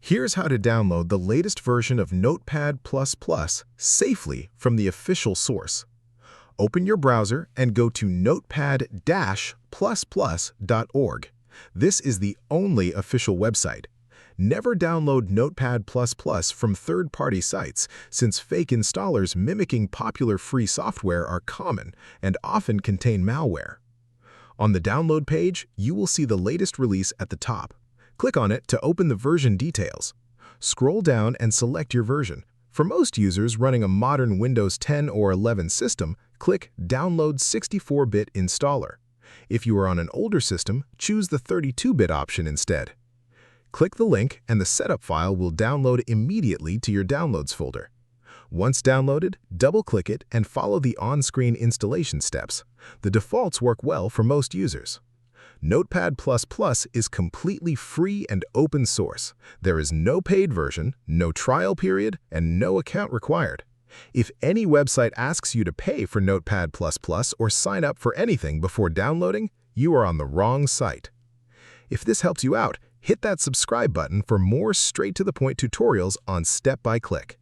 Here's how to download the latest version of Notepad++ safely from the official source. Open your browser and go to notepad-++.org. This is the only official website. Never download Notepad++ from third-party sites, since fake installers mimicking popular free software are common and often contain malware. On the download page, you will see the latest release at the top. Click on it to open the version details. Scroll down and select your version. For most users running a modern Windows 10 or 11 system, click Download 64-bit Installer. If you are on an older system, choose the 32-bit option instead. Click the link and the setup file will download immediately to your Downloads folder. Once downloaded, double-click it and follow the on-screen installation steps. The defaults work well for most users. Notepad++ is completely free and open source. There is no paid version, no trial period, and no account required. If any website asks you to pay for Notepad++ or sign up for anything before downloading, you are on the wrong site. If this helps you out, hit that subscribe button for more straight-to-the-point tutorials on step-by-click.